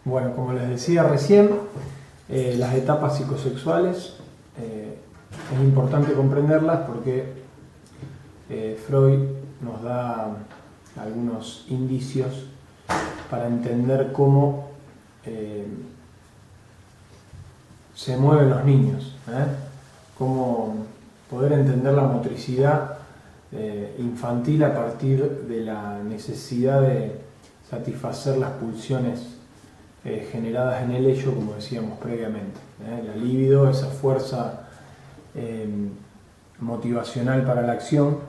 Bueno, como les decía recién, las etapas psicosexuales es importante comprenderlas porque Freud nos da algunos indicios para entender cómo se mueven los niños, cómo poder entender la motricidad infantil a partir de la necesidad de satisfacer las pulsiones generadas en el ello, como decíamos previamente. La libido, esa fuerza motivacional para la acción,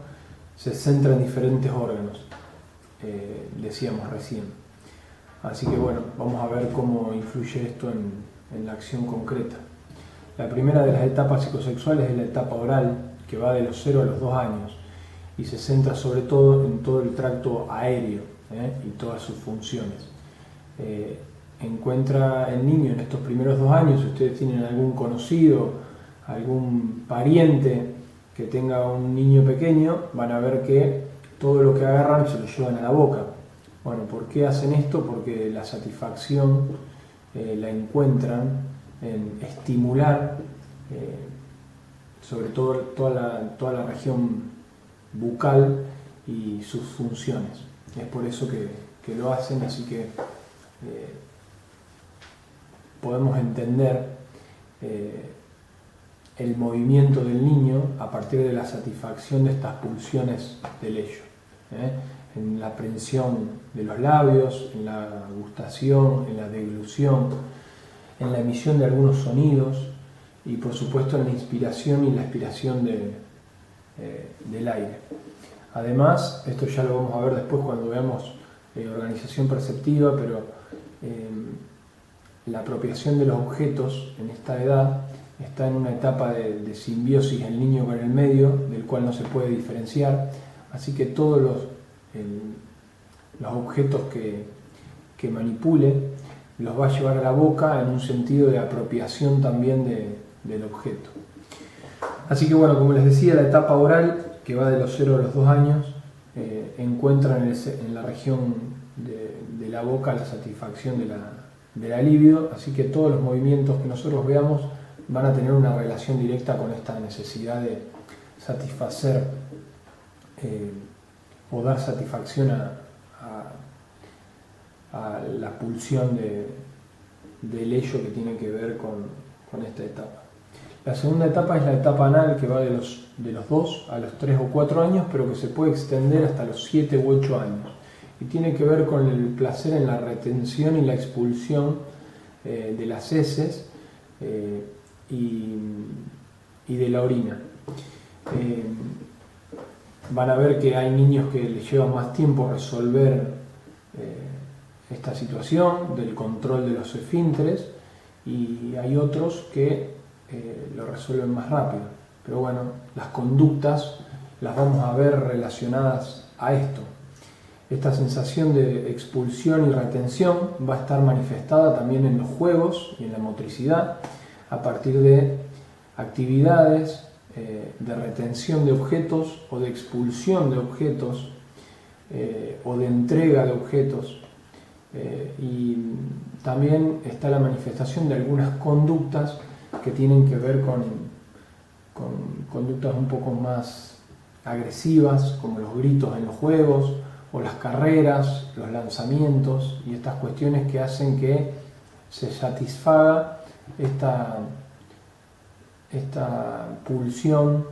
se centra en diferentes órganos, decíamos recién. Así que bueno, vamos a ver cómo influye esto en la acción concreta. La primera de las etapas psicosexuales es la etapa oral, que va de los 0 a los 2 años y se centra sobre todo en todo el tracto aéreo y todas sus funciones. Encuentra el niño en estos primeros 2 años, si ustedes tienen algún conocido, algún pariente que tenga un niño pequeño, van a ver que todo lo que agarran se lo llevan a la boca. Bueno, ¿por qué hacen esto? Porque la satisfacción la encuentran en estimular sobre todo toda la región bucal y sus funciones. Es por eso que lo hacen, así que podemos entender el movimiento del niño a partir de la satisfacción de estas pulsiones del ello, en la aprensión de los labios, en la gustación, en la deglución, en la emisión de algunos sonidos y por supuesto en la inspiración y la expiración del aire. Además, esto ya lo vamos a ver después cuando veamos organización perceptiva, pero la apropiación de los objetos en esta edad está en una etapa de simbiosis el niño con el medio, del cual no se puede diferenciar, así que todos los objetos que manipule los va a llevar a la boca en un sentido de apropiación también del objeto. Así que bueno, como les decía, la etapa oral, que va de los 0 a los 2 años, encuentra en la región de la boca la satisfacción de la libido, así que todos los movimientos que nosotros veamos van a tener una relación directa con esta necesidad de satisfacer o dar satisfacción a la pulsión del ello que tiene que ver con esta etapa. La segunda etapa es la etapa anal, que va de los 2 a los 3 o 4 años, pero que se puede extender hasta los 7 u 8 años. Y tiene que ver con el placer en la retención y la expulsión de las heces y de la orina. Van a ver que hay niños que les lleva más tiempo resolver esta situación del control de los esfínteres y hay otros que lo resuelven más rápido. Pero bueno, las conductas las vamos a ver relacionadas a esto. Esta sensación de expulsión y retención va a estar manifestada también en los juegos y en la motricidad a partir de actividades de retención de objetos o de expulsión de objetos o de entrega de objetos. Y también está la manifestación de algunas conductas que tienen que ver con conductas un poco más agresivas, como los gritos en los juegos, o las carreras, los lanzamientos, y estas cuestiones que hacen que se satisfaga esta pulsión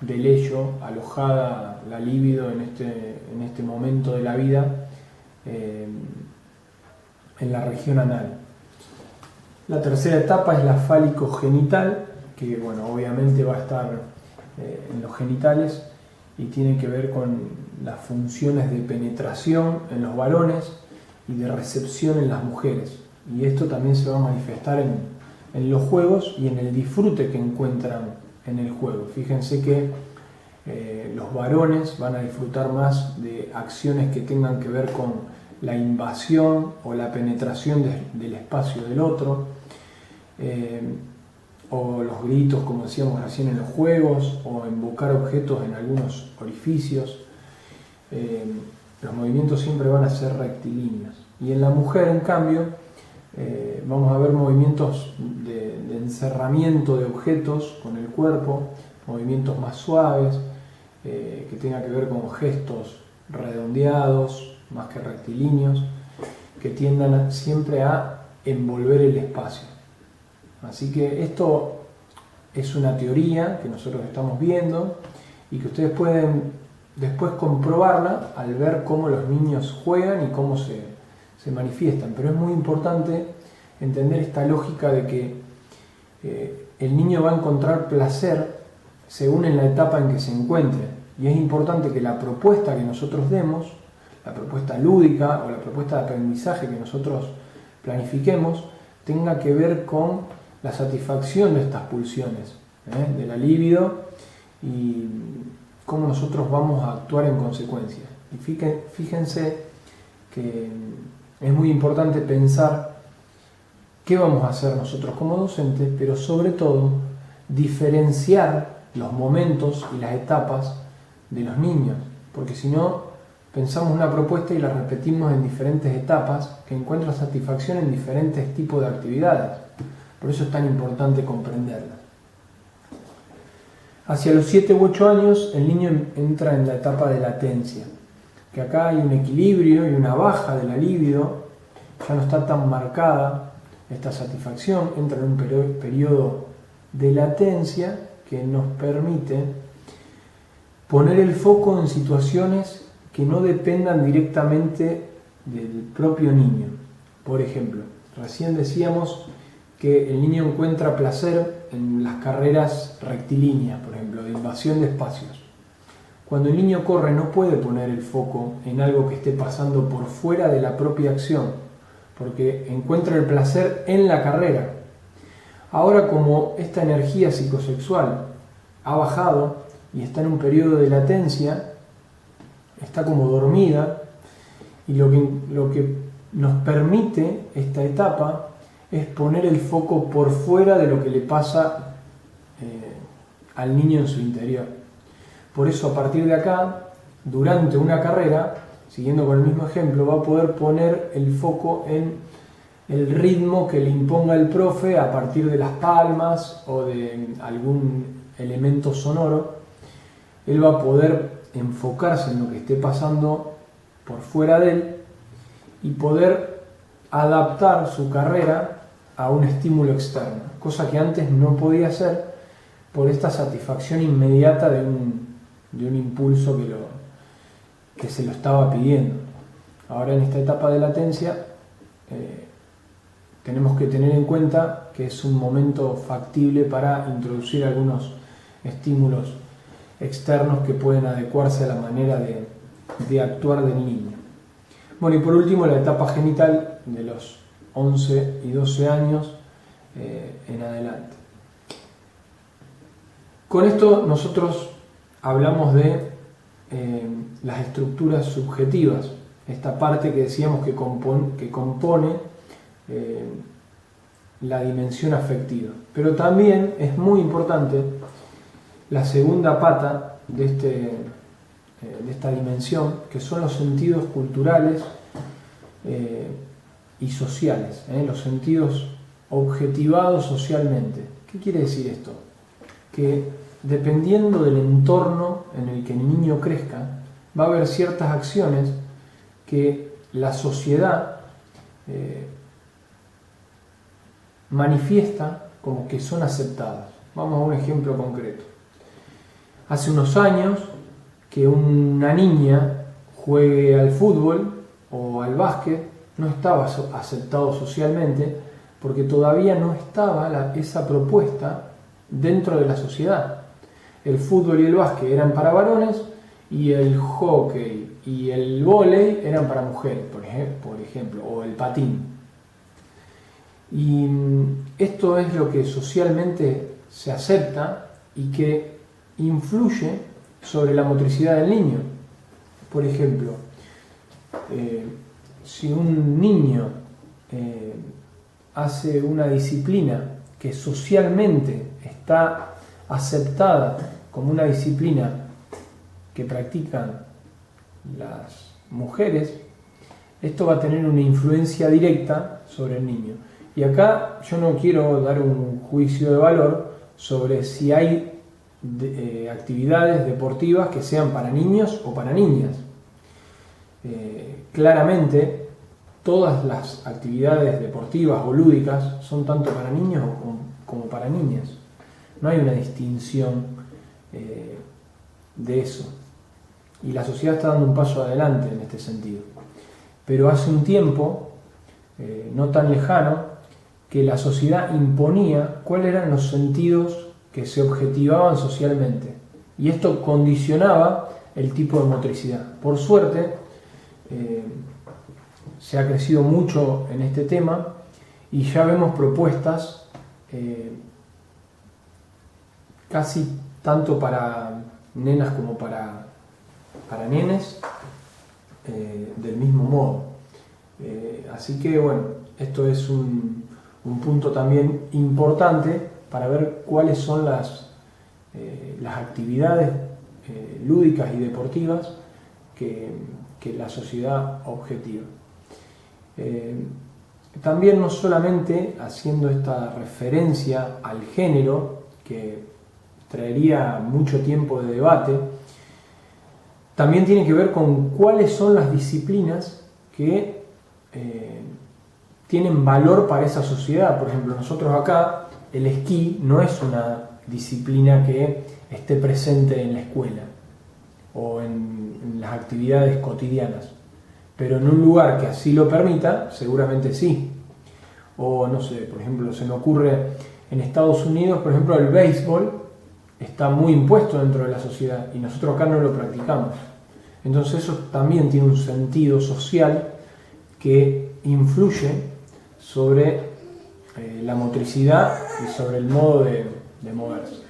del ello, alojada la libido en este momento de la vida, en la región anal. La tercera etapa es la fálico-genital, que bueno, obviamente va a estar en los genitales y tiene que ver con las funciones de penetración en los varones y de recepción en las mujeres. Y esto también se va a manifestar en los juegos y en el disfrute que encuentran en el juego. Fíjense que los varones van a disfrutar más de acciones que tengan que ver con la invasión o la penetración del espacio del otro, o los gritos, como decíamos recién, en los juegos, o invocar objetos en algunos orificios. Los movimientos siempre van a ser rectilíneos. Y en la mujer, en cambio, Vamos a ver movimientos de encerramiento de objetos con el cuerpo, movimientos más suaves, que tengan que ver con gestos redondeados, más que rectilíneos, que tiendan siempre a envolver el espacio. Así que esto es una teoría que nosotros estamos viendo y que ustedes pueden después comprobarla al ver cómo los niños juegan y cómo se manifiestan. Pero es muy importante entender esta lógica de que el niño va a encontrar placer según en la etapa en que se encuentre. Y es importante que la propuesta que nosotros demos, la propuesta lúdica o la propuesta de aprendizaje que nosotros planifiquemos, tenga que ver con la satisfacción de estas pulsiones, de la libido, y cómo nosotros vamos a actuar en consecuencia. Y fíjense que es muy importante pensar qué vamos a hacer nosotros como docentes, pero sobre todo diferenciar los momentos y las etapas de los niños, porque si no, pensamos una propuesta y la repetimos en diferentes etapas que encuentran satisfacción en diferentes tipos de actividades. Por eso es tan importante comprenderlas. Hacia los 7 u 8 años el niño entra en la etapa de latencia, que acá hay un equilibrio y una baja de la libido, ya no está tan marcada esta satisfacción, entra en un periodo de latencia que nos permite poner el foco en situaciones que no dependan directamente del propio niño. Por ejemplo, recién decíamos que el niño encuentra placer en las carreras rectilíneas, por ejemplo, de invasión de espacios. Cuando el niño corre no puede poner el foco en algo que esté pasando por fuera de la propia acción, porque encuentra el placer en la carrera. Ahora, como esta energía psicosexual ha bajado y está en un periodo de latencia, está como dormida, y lo que nos permite esta etapa es poner el foco por fuera de lo que le pasa al niño en su interior. Por eso, a partir de acá, durante una carrera, siguiendo con el mismo ejemplo, va a poder poner el foco en el ritmo que le imponga el profe a partir de las palmas o de algún elemento sonoro. Él va a poder enfocarse en lo que esté pasando por fuera de él y poder adaptar su carrera a un estímulo externo, cosa que antes no podía hacer por esta satisfacción inmediata de un impulso que se lo estaba pidiendo. Ahora, en esta etapa de latencia, tenemos que tener en cuenta que es un momento factible para introducir algunos estímulos externos que pueden adecuarse a la manera de actuar del niño. Bueno, y por último, la etapa genital de los 11 y 12 años en adelante. Con esto nosotros hablamos de las estructuras subjetivas, esta parte que decíamos que compone la dimensión afectiva. Pero también es muy importante la segunda pata de esta dimensión, que son los sentidos culturales y sociales, los sentidos objetivados socialmente. ¿Qué quiere decir esto? Que dependiendo del entorno en el que el niño crezca, va a haber ciertas acciones que la sociedad manifiesta como que son aceptadas. Vamos a un ejemplo concreto. Hace unos años que una niña juegue al fútbol o al básquet no estaba aceptado socialmente porque todavía no estaba esa propuesta dentro de la sociedad. El fútbol y el básquet eran para varones y el hockey y el vóley eran para mujeres, por ejemplo, o el patín. Y esto es lo que socialmente se acepta y que influye sobre la motricidad del niño. Por ejemplo, si un niño hace una disciplina que socialmente está aceptada como una disciplina que practican las mujeres, esto va a tener una influencia directa sobre el niño. Y acá yo no quiero dar un juicio de valor sobre si hay actividades deportivas que sean para niños o para niñas. Claramente, todas las actividades deportivas o lúdicas son tanto para niños como para niñas. No hay una distinción de eso. Y la sociedad está dando un paso adelante en este sentido. Pero hace un tiempo, no tan lejano, que la sociedad imponía cuáles eran los sentidos que se objetivaban socialmente. Y esto condicionaba el tipo de motricidad. Por suerte, se ha crecido mucho en este tema y ya vemos propuestas casi tanto para nenas como para nenes del mismo modo. Así que bueno, esto es un punto también importante para ver cuáles son las actividades lúdicas y deportivas que la sociedad objetiva. También no solamente haciendo esta referencia al género, que traería mucho tiempo de debate, también tiene que ver con cuáles son las disciplinas que tienen valor para esa sociedad. Por ejemplo, nosotros acá, el esquí no es una disciplina que esté presente en la escuela o en las actividades cotidianas, pero en un lugar que así lo permita, seguramente sí. O no sé, por ejemplo, se me ocurre en Estados Unidos, por ejemplo, el béisbol está muy impuesto dentro de la sociedad y nosotros acá no lo practicamos. Entonces eso también tiene un sentido social que influye sobre la motricidad y sobre el modo de moverse.